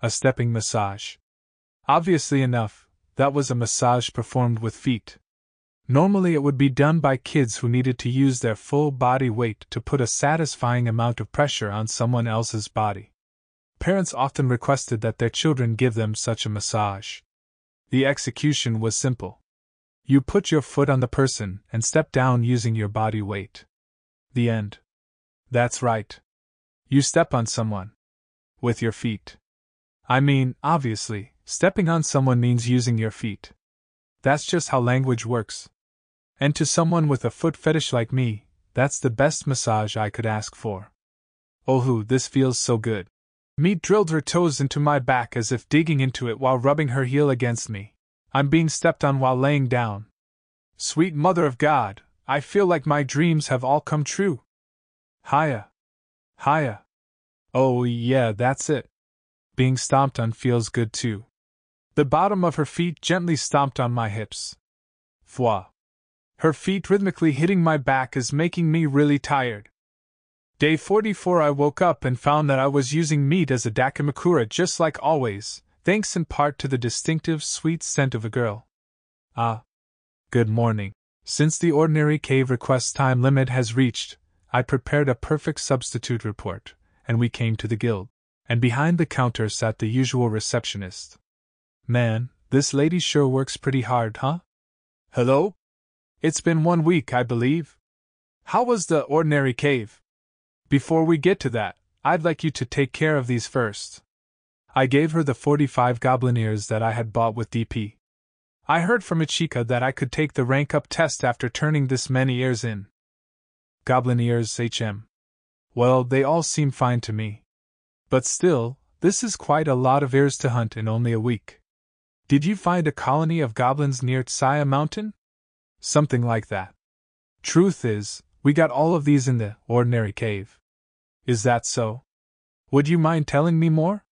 A stepping massage. Obviously enough, that was a massage performed with feet. Normally it would be done by kids who needed to use their full body weight to put a satisfying amount of pressure on someone else's body. Parents often requested that their children give them such a massage. The execution was simple. You put your foot on the person and step down using your body weight. The end. That's right. You step on someone. With your feet. I mean, obviously, stepping on someone means using your feet. That's just how language works. And to someone with a foot fetish like me, that's the best massage I could ask for. Oh, this feels so good. Meat drilled her toes into my back as if digging into it while rubbing her heel against me. I'm being stepped on while laying down. Sweet Mother of God, I feel like my dreams have all come true. Hiya. Hiya. Oh yeah, that's it. Being stomped on feels good too. The bottom of her feet gently stomped on my hips. Fwa. Her feet rhythmically hitting my back is making me really tired. Day 44 I woke up and found that I was using meat as a dakimakura just like always, thanks in part to the distinctive sweet scent of a girl. Ah. Good morning. Since the ordinary cave request time limit has reached, I prepared a perfect substitute report, and we came to the guild, and behind the counter sat the usual receptionist. Man, this lady sure works pretty hard, huh? Hello? It's been 1 week, I believe. How was the ordinary cave? Before we get to that, I'd like you to take care of these first. I gave her the 45 goblin ears that I had bought with DP. I heard from Ichika that I could take the rank up test after turning this many ears in. Goblin ears HM. Well, they all seem fine to me. But still, this is quite a lot of ears to hunt in only a week. Did you find a colony of goblins near Tsaya Mountain? Something like that. Truth is, we got all of these in the ordinary cave. Is that so? Would you mind telling me more?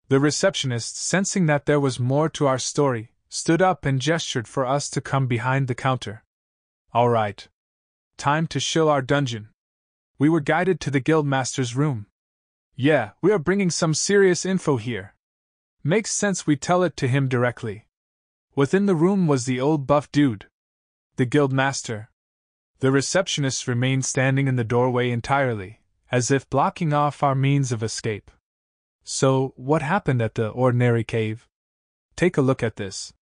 The receptionist, sensing that there was more to our story, stood up and gestured for us to come behind the counter. All right. Time to shill our dungeon. We were guided to the guildmaster's room. Yeah, we are bringing some serious info here. Makes sense we tell it to him directly. Within the room was the old buff dude. The guildmaster. The receptionist remained standing in the doorway entirely, as if blocking off our means of escape. So, what happened at the ordinary cave? Take a look at this.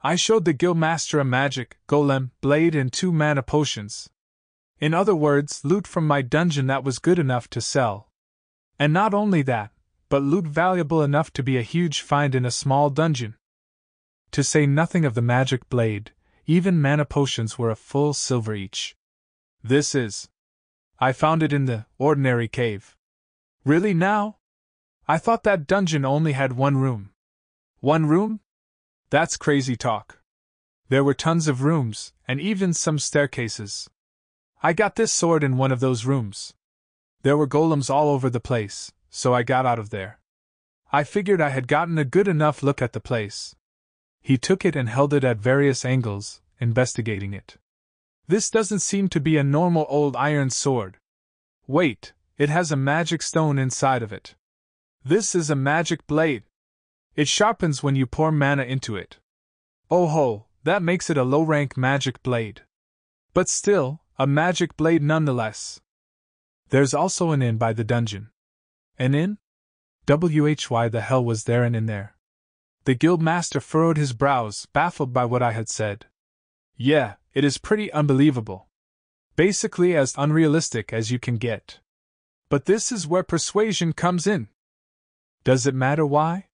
I showed the guildmaster a magic golem blade and 2 mana potions. In other words, loot from my dungeon that was good enough to sell. And not only that, but loot valuable enough to be a huge find in a small dungeon. To say nothing of the magic blade, even mana potions were a full silver each. This is. I found it in the ordinary cave. Really now? I thought that dungeon only had 1 room. 1 room? That's crazy talk. There were tons of rooms, and even some staircases. I got this sword in one of those rooms. There were golems all over the place, so I got out of there. I figured I had gotten a good enough look at the place. He took it and held it at various angles, investigating it. This doesn't seem to be a normal old iron sword. Wait, it has a magic stone inside of it. This is a magic blade. It sharpens when you pour mana into it. Oh ho, that makes it a low-rank magic blade. But still, a magic blade nonetheless. There's also an inn by the dungeon. An inn? Why the hell was there an inn there? The guildmaster furrowed his brows, baffled by what I had said. Yeah, it is pretty unbelievable. Basically as unrealistic as you can get. But this is where persuasion comes in. Does it matter why?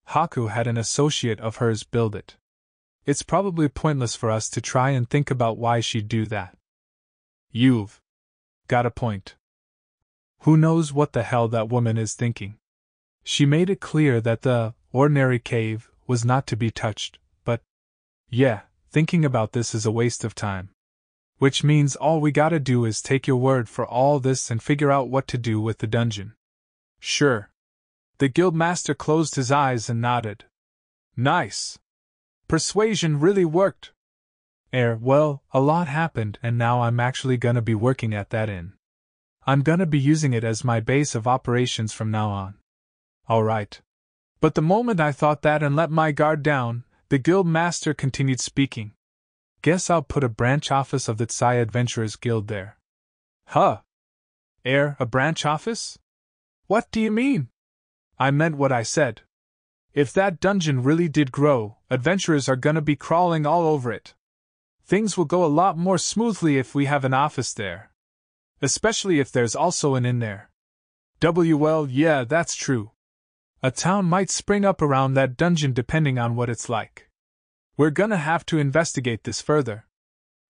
Haku had an associate of hers build it. It's probably pointless for us to try and think about why she'd do that. You've got a point. Who knows what the hell that woman is thinking? She made it clear that the ordinary cave was not to be touched, but yeah, thinking about this is a waste of time. Which means all we gotta do is take your word for all this and figure out what to do with the dungeon. Sure. The guildmaster closed his eyes and nodded. Nice. Persuasion really worked. Well, a lot happened and now I'm actually gonna be working at that inn. I'm gonna be using it as my base of operations from now on. Alright. But the moment I thought that and let my guard down, the guild master continued speaking. Guess I'll put a branch office of the Tsai Adventurers Guild there. Huh? A branch office? What do you mean? I meant what I said. If that dungeon really did grow, adventurers are gonna be crawling all over it. Things will go a lot more smoothly if we have an office there. Especially if there's also an inn there. Well, yeah, that's true. A town might spring up around that dungeon depending on what it's like. We're gonna have to investigate this further.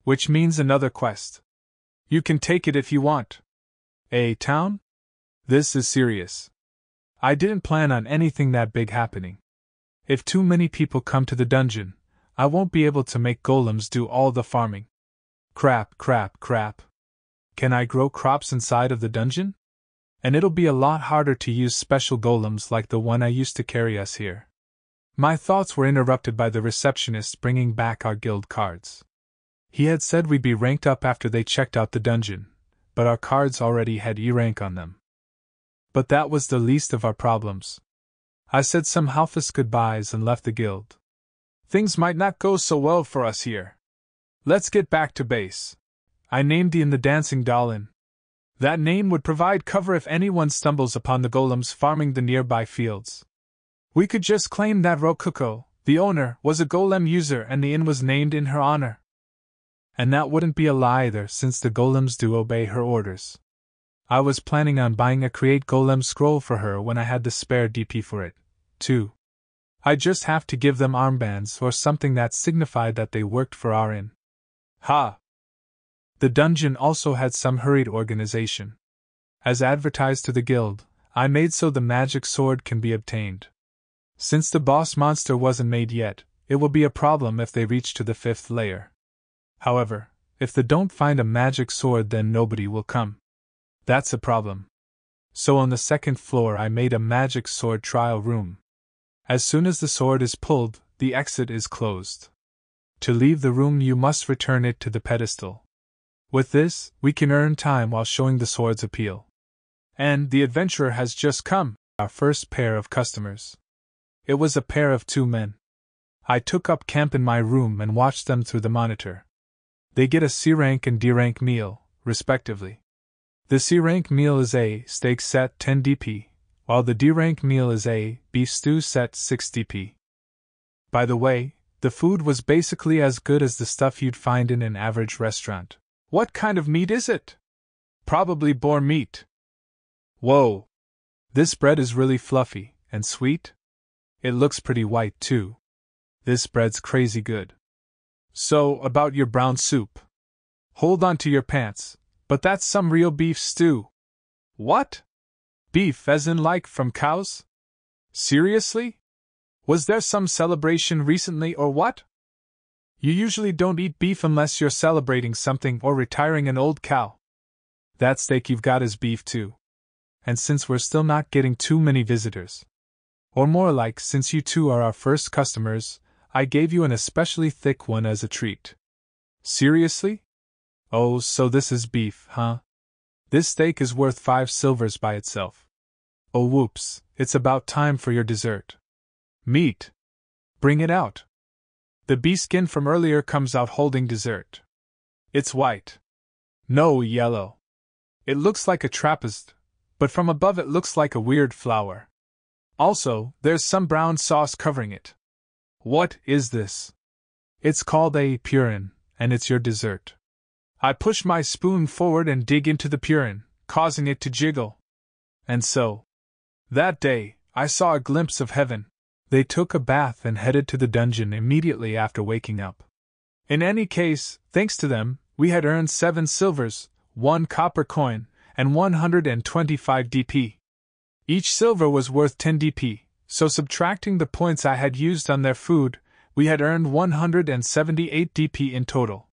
Which means another quest. You can take it if you want. A town? This is serious. I didn't plan on anything that big happening. If too many people come to the dungeon, I won't be able to make golems do all the farming. Crap. Can I grow crops inside of the dungeon? And it'll be a lot harder to use special golems like the one I used to carry us here. My thoughts were interrupted by the receptionist bringing back our guild cards. He had said we'd be ranked up after they checked out the dungeon, but our cards already had E rank on them. But that was the least of our problems. I said some halfist goodbyes and left the guild. Things might not go so well for us here. Let's get back to base. I named the dancing doll inn. That name would provide cover if anyone stumbles upon the golems farming the nearby fields. We could just claim that Rokuko, the owner, was a golem user and the inn was named in her honor. And that wouldn't be a lie either, since the golems do obey her orders. I was planning on buying a create golem scroll for her when I had the spare DP for it, too. I just have to give them armbands or something that signified that they worked for our inn. Ha! The dungeon also had some hurried organization. As advertised to the guild, I made so the magic sword can be obtained. Since the boss monster wasn't made yet, it will be a problem if they reach to the 5th layer. However, if they don't find a magic sword, then nobody will come. That's a problem. So on the 2nd floor I made a magic sword trial room. As soon as the sword is pulled, the exit is closed. To leave the room you must return it to the pedestal. With this, we can earn time while showing the sword's appeal. And the adventurer has just come, our first pair of customers. It was a pair of 2 men. I took up camp in my room and watched them through the monitor. They get a C rank and D rank meal, respectively. The C rank meal is a steak set 10 DP, while the D rank meal is a beef stew set 6 DP. By the way, the food was basically as good as the stuff you'd find in an average restaurant. What kind of meat is it? Probably boar meat. Whoa! This bread is really fluffy and sweet. It looks pretty white too. This bread's crazy good. So, about your brown soup. Hold on to your pants, but that's some real beef stew. What? Beef as in like from cows? Seriously? Was there some celebration recently or what? You usually don't eat beef unless you're celebrating something or retiring an old cow. That steak you've got is beef too. And since we're still not getting too many visitors, or more like since you two are our first customers, I gave you an especially thick one as a treat. Seriously? Oh, so this is beef, huh? This steak is worth 5 silvers by itself. Oh whoops, it's about time for your dessert. Meat. Bring it out. The bee skin from earlier comes out holding dessert. It's white. No, yellow. It looks like a trappist, but from above it looks like a weird flower. Also, there's some brown sauce covering it. What is this? It's called a purin, and it's your dessert. I push my spoon forward and dig into the purin, causing it to jiggle. And so, that day, I saw a glimpse of heaven. They took a bath and headed to the dungeon immediately after waking up. In any case, thanks to them, we had earned 7 silvers, 1 copper coin, and 125 DP. Each silver was worth 10 DP, so subtracting the points I had used on their food, we had earned 178 DP in total.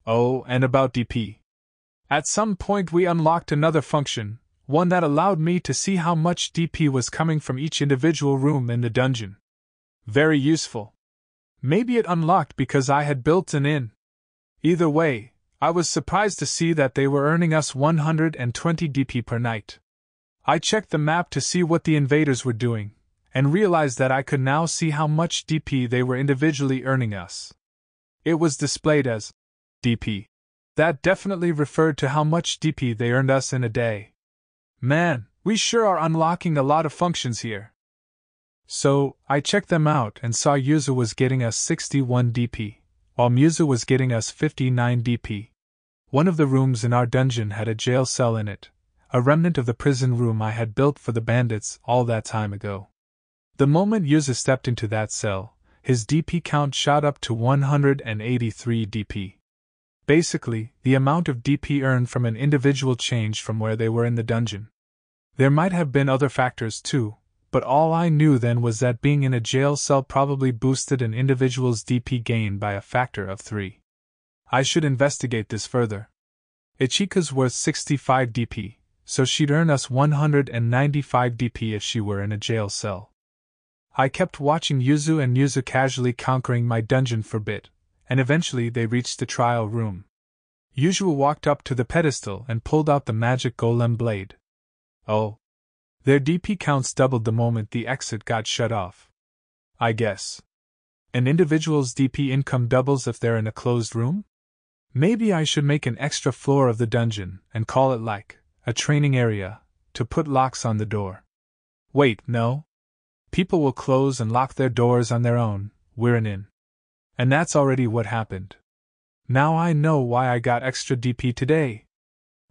Oh, and about DP. At some point we unlocked another function, one that allowed me to see how much DP was coming from each individual room in the dungeon. Very useful. Maybe it unlocked because I had built an inn. Either way, I was surprised to see that they were earning us 120 DP per night. I checked the map to see what the invaders were doing, and realized that I could now see how much DP they were individually earning us. It was displayed as DP. That definitely referred to how much DP they earned us in a day. Man, we sure are unlocking a lot of functions here. So, I checked them out and saw Yuzu was getting us 61 DP, while Muzu was getting us 59 DP. One of the rooms in our dungeon had a jail cell in it, a remnant of the prison room I had built for the bandits all that time ago. The moment Yuzu stepped into that cell, his DP count shot up to 183 DP. Basically, the amount of DP earned from an individual changed from where they were in the dungeon. There might have been other factors too, but all I knew then was that being in a jail cell probably boosted an individual's DP gain by a factor of 3. I should investigate this further. Ichika's worth 65 DP, so she'd earn us 195 DP if she were in a jail cell. I kept watching Yuzu and Muzu casually conquering my dungeon for a bit, and eventually they reached the trial room. Yuzu walked up to the pedestal and pulled out the magic golem blade. Oh. Their DP counts doubled the moment the exit got shut off. I guess. An individual's DP income doubles if they're in a closed room? Maybe I should make an extra floor of the dungeon and call it like a training area to put locks on the door. Wait, no. People will close and lock their doors on their own, we're an inn. And that's already what happened. Now I know why I got extra DP today.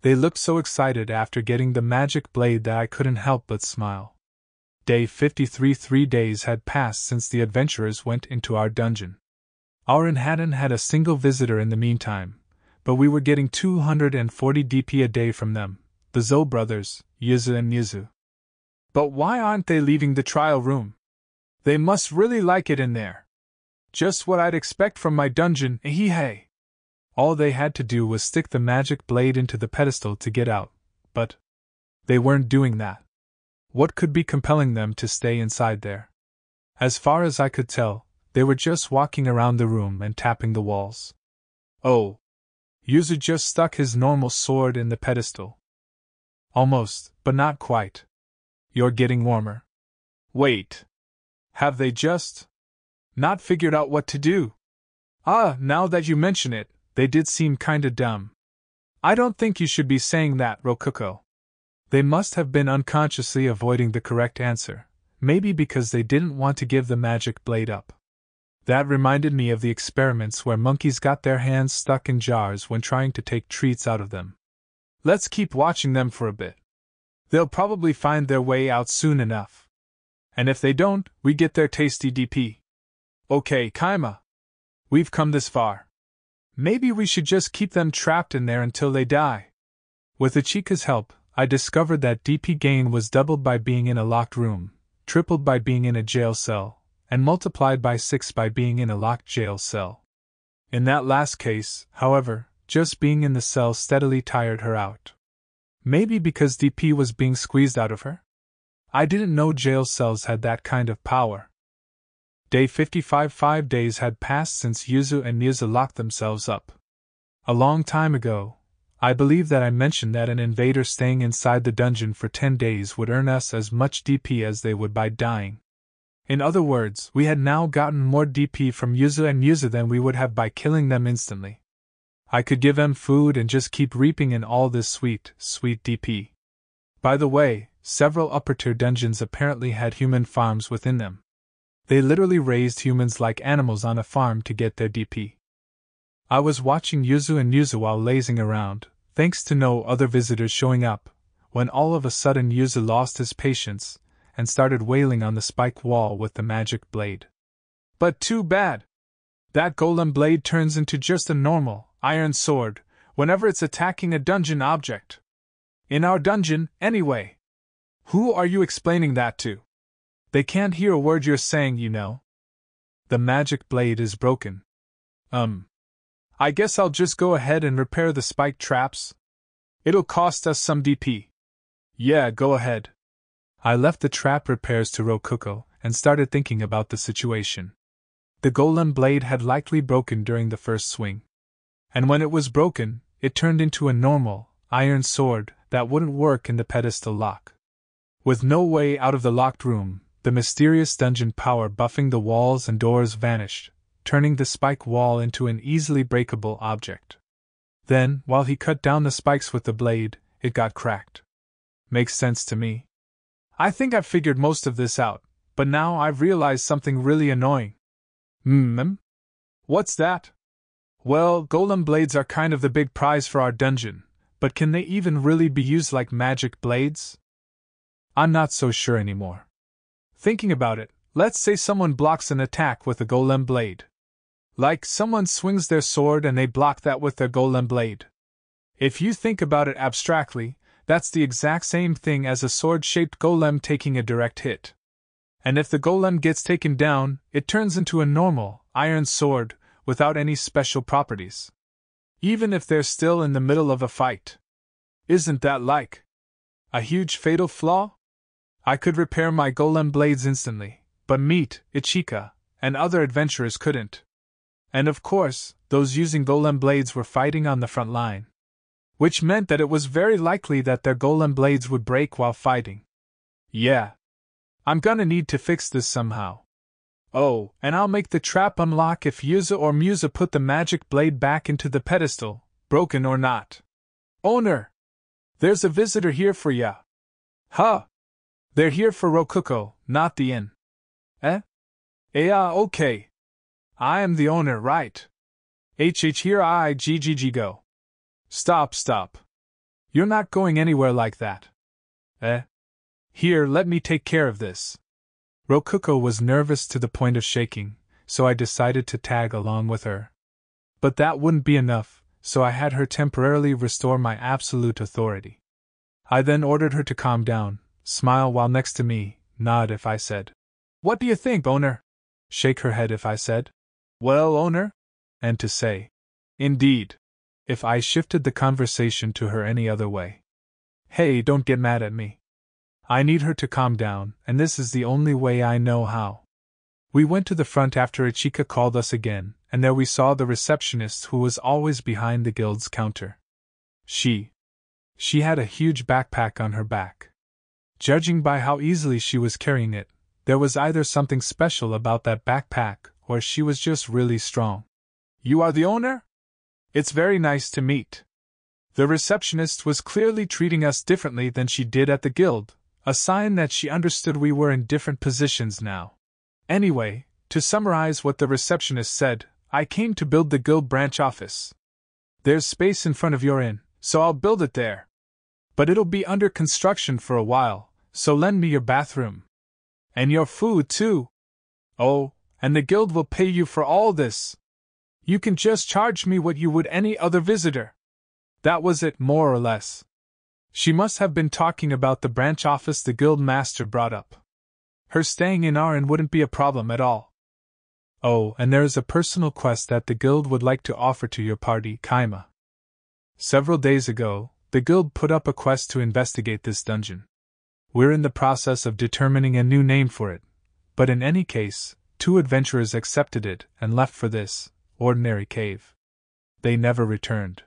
They looked so excited after getting the magic blade that I couldn't help but smile. Day 53. 3 days had passed since the adventurers went into our dungeon. Our inn hadn't had a single visitor in the meantime, but we were getting 240 DP a day from them, the Zou brothers, Yuzu and Muzu. But why aren't they leaving the trial room? They must really like it in there. Just what I'd expect from my dungeon, hey. All they had to do was stick the magic blade into the pedestal to get out, but they weren't doing that. What could be compelling them to stay inside there? As far as I could tell, they were just walking around the room and tapping the walls. Oh. Yuzu just stuck his normal sword in the pedestal. Almost, but not quite. You're getting warmer. Wait. Have they just not figured out what to do? Now that you mention it, they did seem kinda dumb. I don't think you should be saying that, Rokuko. They must have been unconsciously avoiding the correct answer, maybe because they didn't want to give the magic blade up. That reminded me of the experiments where monkeys got their hands stuck in jars when trying to take treats out of them. Let's keep watching them for a bit. They'll probably find their way out soon enough. And if they don't, we get their tasty DP. Okay, Kaima. We've come this far. Maybe we should just keep them trapped in there until they die. With Ichika's help, I discovered that DP gain was doubled by being in a locked room, tripled by being in a jail cell, and multiplied by 6 by being in a locked jail cell. In that last case, however, just being in the cell steadily tired her out. Maybe because DP was being squeezed out of her? I didn't know jail cells had that kind of power. Day 55. 5 days had passed since Yuzu and Muzu locked themselves up. A long time ago, I believe that I mentioned that an invader staying inside the dungeon for 10 days would earn us as much DP as they would by dying. In other words, we had now gotten more DP from Yuzu and Muzu than we would have by killing them instantly. I could give them food and just keep reaping in all this sweet, sweet DP. By the way, several upper-tier dungeons apparently had human farms within them. They literally raised humans like animals on a farm to get their DP. I was watching Yuzu and Muzu while lazing around, thanks to no other visitors showing up, when all of a sudden Yuzu lost his patience and started wailing on the spike wall with the magic blade. But too bad! That golem blade turns into just a normal, iron sword whenever it's attacking a dungeon object. In our dungeon, anyway. Who are you explaining that to? They can't hear a word you're saying, you know. The magic blade is broken. I guess I'll just go ahead and repair the spike traps. It'll cost us some DP. Yeah, go ahead. I left the trap repairs to Rokuko and started thinking about the situation. The golem blade had likely broken during the first swing. And when it was broken, it turned into a normal, iron sword that wouldn't work in the pedestal lock. With no way out of the locked room, the mysterious dungeon power buffing the walls and doors vanished, turning the spike wall into an easily breakable object. Then, while he cut down the spikes with the blade, it got cracked. Makes sense to me. I think I've figured most of this out, but now I've realized something really annoying. What's that? Well, golem blades are kind of the big prize for our dungeon, but can they even really be used like magic blades? I'm not so sure anymore. Thinking about it, let's say someone blocks an attack with a golem blade. Like someone swings their sword and they block that with their golem blade. If you think about it abstractly, that's the exact same thing as a sword-shaped golem taking a direct hit. And if the golem gets taken down, it turns into a normal, iron sword, without any special properties. Even if they're still in the middle of a fight. Isn't that like a huge fatal flaw? I could repair my golem blades instantly, but Meat, Ichika, and other adventurers couldn't. And of course, those using golem blades were fighting on the front line. Which meant that it was very likely that their golem blades would break while fighting. Yeah. I'm gonna need to fix this somehow. Oh, and I'll make the trap unlock if Yuza or Musa put the magic blade back into the pedestal, broken or not. Owner! There's a visitor here for ya. Huh? They're here for Rokuko, not the inn. Eh? Yeah, okay. I am the owner, right? Here I go. Stop. You're not going anywhere like that. Eh? Here, let me take care of this. Rokuko was nervous to the point of shaking, so I decided to tag along with her. But that wouldn't be enough, so I had her temporarily restore my absolute authority. I then ordered her to calm down, smile while next to me, nod if I said, "What do you think, owner?" Shake her head if I said, "Well, owner?" And to say, "Indeed," if I shifted the conversation to her any other way. Hey, don't get mad at me. I need her to calm down, and this is the only way I know how. We went to the front after Ichika called us again, and there we saw the receptionist who was always behind the guild's counter. She had a huge backpack on her back. Judging by how easily she was carrying it, there was either something special about that backpack, or she was just really strong. "You are the owner? It's very nice to meet." The receptionist was clearly treating us differently than she did at the guild, a sign that she understood we were in different positions now. Anyway, to summarize what the receptionist said, I came to build the guild branch office. There's space in front of your inn, so I'll build it there. But it'll be under construction for a while, so lend me your bathroom. And your food, too. Oh, and the guild will pay you for all this. You can just charge me what you would any other visitor. That was it, more or less. She must have been talking about the branch office the guild master brought up. Her staying in our inn wouldn't be a problem at all. Oh, and there is a personal quest that the guild would like to offer to your party, Kaima. Several days ago, the guild put up a quest to investigate this dungeon. We're in the process of determining a new name for it, but in any case, 2 adventurers accepted it and left for this ordinary cave. They never returned.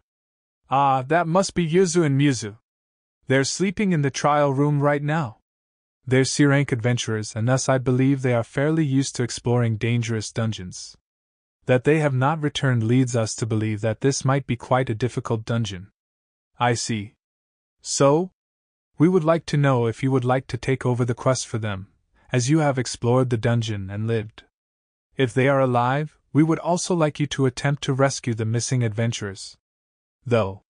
Ah, that must be Yuzu and Muzu. They're sleeping in the trial room right now. They're C-rank adventurers, and thus I believe they are fairly used to exploring dangerous dungeons. That they have not returned leads us to believe that this might be quite a difficult dungeon. I see. So? We would like to know if you would like to take over the quest for them, as you have explored the dungeon and lived. If they are alive, we would also like you to attempt to rescue the missing adventurers. Though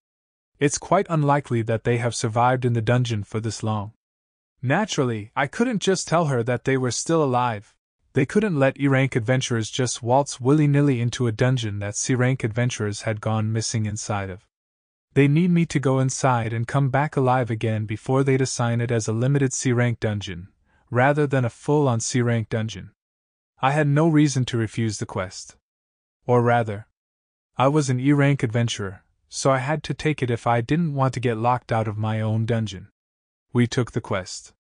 it's quite unlikely that they have survived in the dungeon for this long. Naturally, I couldn't just tell her that they were still alive. They couldn't let E-rank adventurers just waltz willy-nilly into a dungeon that C-rank adventurers had gone missing inside of. They need me to go inside and come back alive again before they'd assign it as a limited C-rank dungeon, rather than a full-on C-rank dungeon. I had no reason to refuse the quest. Or rather, I was an E-rank adventurer, so I had to take it if I didn't want to get locked out of my own dungeon. We took the quest.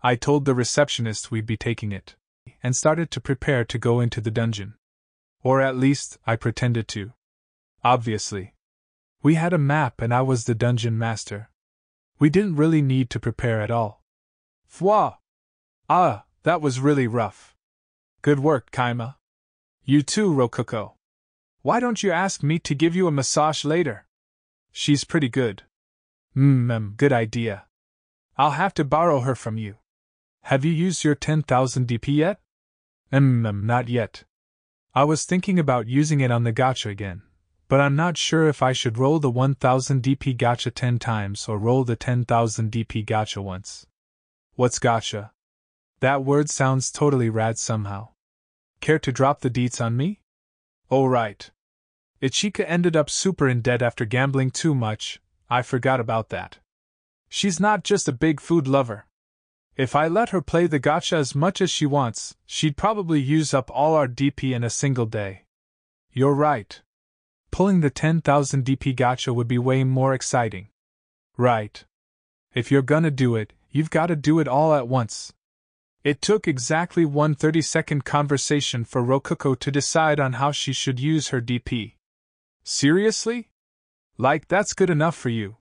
I told the receptionist we'd be taking it, and started to prepare to go into the dungeon. Or at least, I pretended to. Obviously. We had a map and I was the dungeon master. We didn't really need to prepare at all. Fwa! Ah, That was really rough. Good work, Kaima. You too, Rokuko. Why don't you ask me to give you a massage later? She's pretty good. Good idea. I'll have to borrow her from you. Have you used your 10,000 DP yet? Not yet. I was thinking about using it on the gacha again, but I'm not sure if I should roll the 1000 DP gacha 10 times or roll the 10,000 DP gacha once. What's gacha? That word sounds totally rad somehow. Care to drop the deets on me? Oh right. Ichika ended up super in debt after gambling too much. I forgot about that. She's not just a big food lover. If I let her play the gacha as much as she wants, she'd probably use up all our DP in a single day. You're right. Pulling the 10,000 DP gacha would be way more exciting. Right. If you're gonna do it, you've gotta do it all at once. It took exactly one 30-second conversation for Rokuko to decide on how she should use her DP. Seriously? Like that's good enough for you.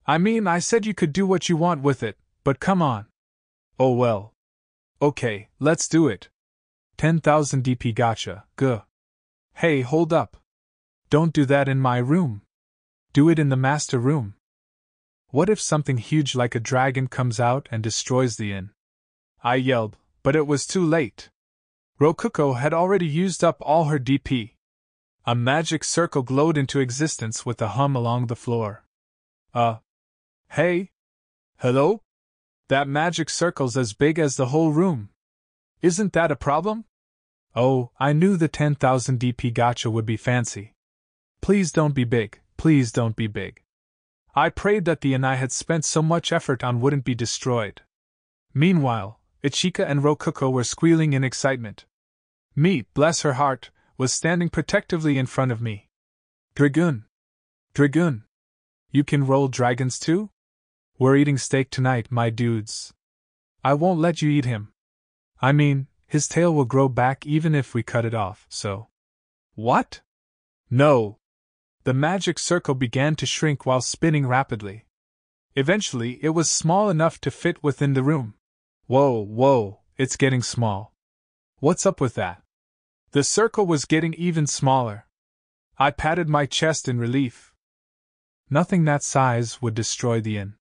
I mean, I said you could do what you want with it, but come on. Oh well. Okay, let's do it. 10,000 DP gacha, guh. Hey, hold up. Don't do that in my room. Do it in the master room. What if something huge like a dragon comes out and destroys the inn? I yelled, but it was too late. Rokuko had already used up all her DP. A magic circle glowed into existence with a hum along the floor. Hey? Hello? That magic circle's as big as the whole room. Isn't that a problem? Oh, I knew the 10,000 DP gacha would be fancy. Please don't be big, please don't be big. I prayed that the inn I had spent so much effort on wouldn't be destroyed. Meanwhile, Ichika and Rokuko were squealing in excitement. Meat, bless her heart, was standing protectively in front of me. Dragoon! Dragoon! You can roll dragons too? We're eating steak tonight, my dudes. I won't let you eat him. I mean, his tail will grow back even if we cut it off, so. What? No! The magic circle began to shrink while spinning rapidly. Eventually, it was small enough to fit within the room. Whoa, it's getting small. What's up with that? The circle was getting even smaller. I patted my chest in relief. Nothing that size would destroy the inn.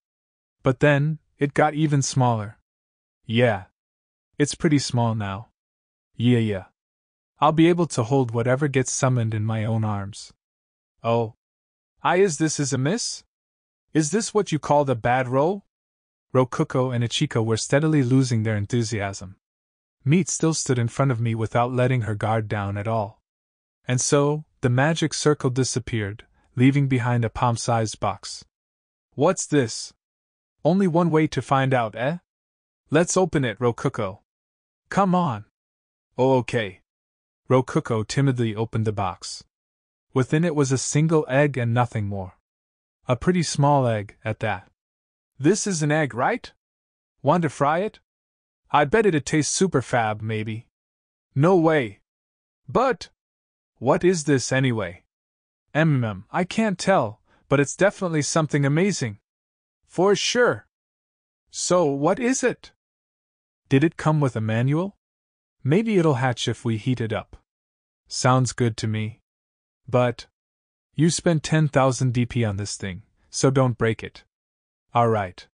But then, it got even smaller. Yeah. It's pretty small now. Yeah. I'll be able to hold whatever gets summoned in my own arms. Oh. Is this a miss? Is this what you call the bad roll? Rokuko and Ichika were steadily losing their enthusiasm. Meat still stood in front of me without letting her guard down at all. And so, the magic circle disappeared, leaving behind a palm-sized box. What's this? Only one way to find out, eh? Let's open it, Rokuko. Come on. Oh, okay. Rokuko timidly opened the box. Within it was a single egg and nothing more. A pretty small egg, at that. This is an egg, right? Want to fry it? I bet it'd taste super fab, maybe. No way. But what is this anyway? I can't tell, but it's definitely something amazing. For sure. So, what is it? Did it come with a manual? Maybe it'll hatch if we heat it up. Sounds good to me. But you spent 10,000 DP on this thing, so don't break it. Alright.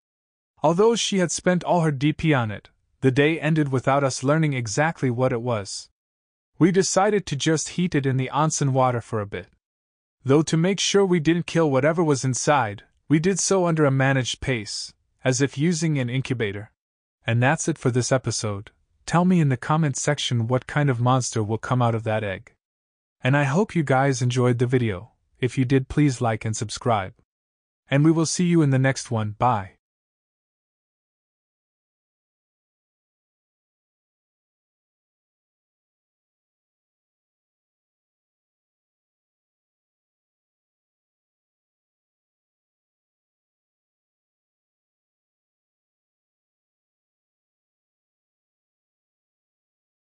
Although she had spent all her DP on it, the day ended without us learning exactly what it was. We decided to just heat it in the onsen water for a bit. Though to make sure we didn't kill whatever was inside, we did so under a managed pace, as if using an incubator. And that's it for this episode. Tell me in the comments section what kind of monster will come out of that egg. And I hope you guys enjoyed the video. If you did, please like and subscribe. And we will see you in the next one. Bye.